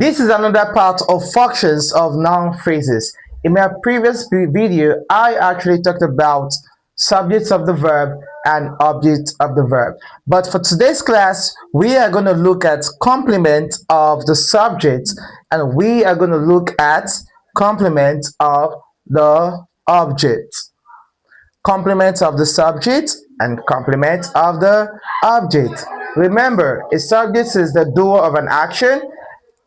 This is another part of functions of noun phrases. In my previous video, I actually talked about subjects of the verb and objects of the verb. But for today's class, we are going to look at complement of the subject and we are going to look at complement of the object. Complement of the subject and complement of the object. Remember, a subject is the doer of an action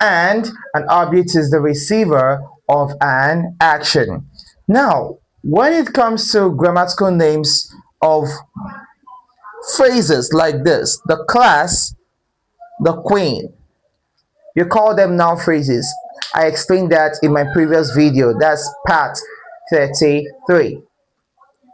and an object is the receiver of an action. Now, when it comes to grammatical names of phrases like this, the class, the queen, you call them noun phrases. I explained that in my previous video. That's part 33.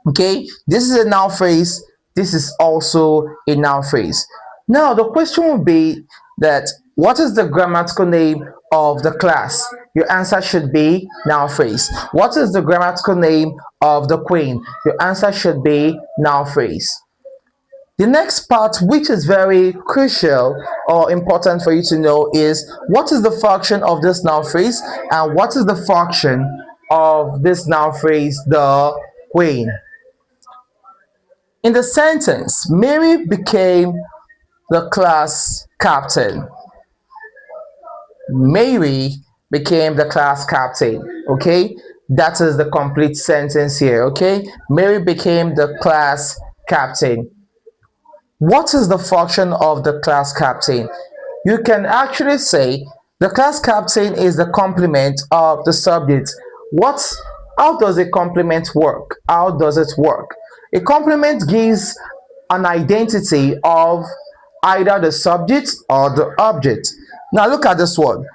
Okay, this is a noun phrase. This is also a noun phrase. Now, the question will be that what is the grammatical name of the class? Your answer should be noun phrase. What is the grammatical name of the queen? Your answer should be noun phrase. The next part, which is very crucial or important for you to know, is what is the function of this noun phrase and what is the function of this noun phrase, the queen. In the sentence, Mary became the class captain. Mary became the class captain. Okay, that is the complete sentence here. Okay, Mary became the class captain. What is the function of the class captain? You can actually say the class captain is the complement of the subject. How does a complement work? How does it work? A complement gives an identity of either the subject or the object. Now look at this one.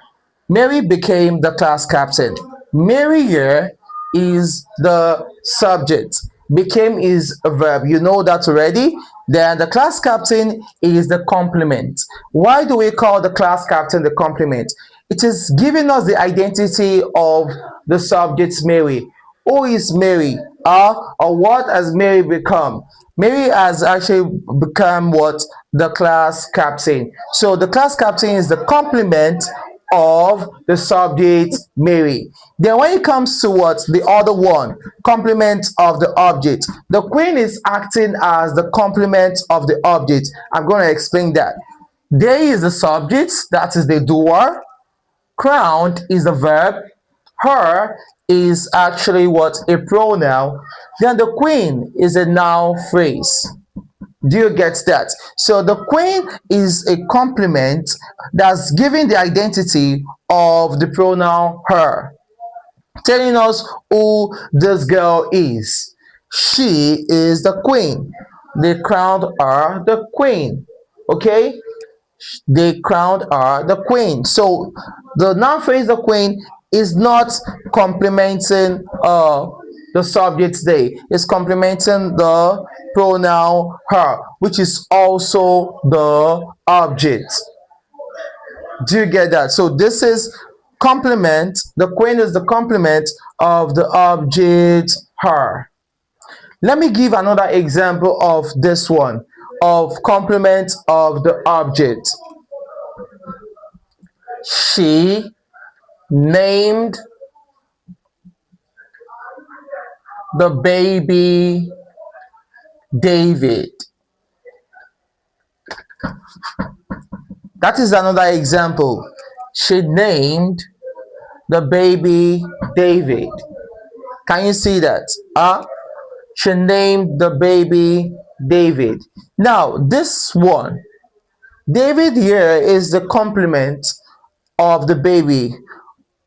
Mary became the class captain. Mary here is the subject. Became is a verb. You know that already. Then the class captain is the complement. Why do we call the class captain the complement? It is giving us the identity of the subject Mary. Who is Mary? Or what has Mary become? Mary has actually become what? The class captain. So the class captain is the complement of the subject Mary. Then when it comes to what? The other one, complement of the object. The queen is acting as the complement of the object. I'm going to explain that. There is the subject, that is the doer. Crowned is the verb. Her is actually what? A pronoun. Then the queen is a noun phrase. Do you get that? So the queen is a complement that's giving the identity of the pronoun her, telling us who this girl is. She is the queen. They crowned her the queen. Okay? They crowned her the queen. So the noun phrase the queen is not complementing the subject they. It's complementing the pronoun her, which is also the object. Do you get that? So this is complement. The queen is the complement of the object her. Let me give another example of this one, of complement of the object. She named the baby David. That is another example. She named the baby David. Can you see that? She named the baby David. Now, this one, David here is the complement of the baby.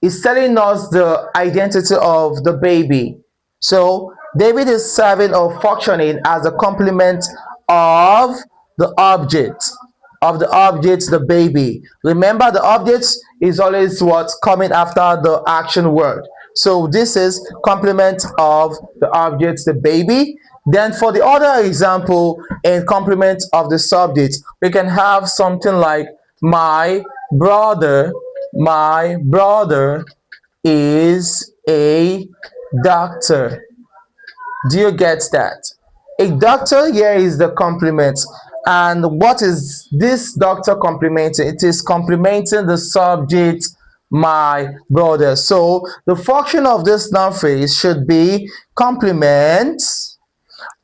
It's telling us the identity of the baby. So David is serving or functioning as a complement of the object. Of the object, the baby. Remember, the object is always what's coming after the action word. So this is complement of the object, the baby. Then for the other example, in complement of the subject, we can have something like my brother is a doctor. Do you get that? A doctor here is the complement. And what is this doctor complementing? It is complementing the subject my brother. So the function of this noun phrase should be complement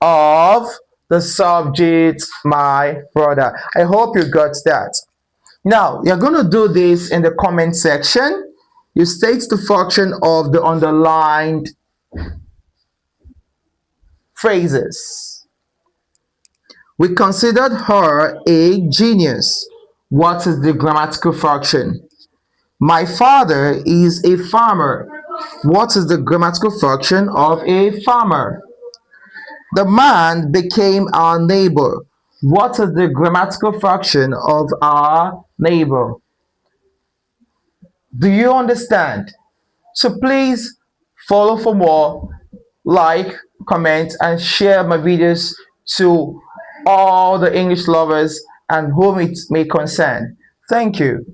of the subject, my brother. I hope you got that. Now, you're going to do this in the comment section. You state the function of the underlined phrases. We considered her a genius. What is the grammatical function? My father is a farmer. What is the grammatical function of a farmer? The man became our neighbor. What is the grammatical function of our neighbor? Do you understand? So please follow for more, like, comment, and share my videos to all the English lovers and whom it may concern. Thank you.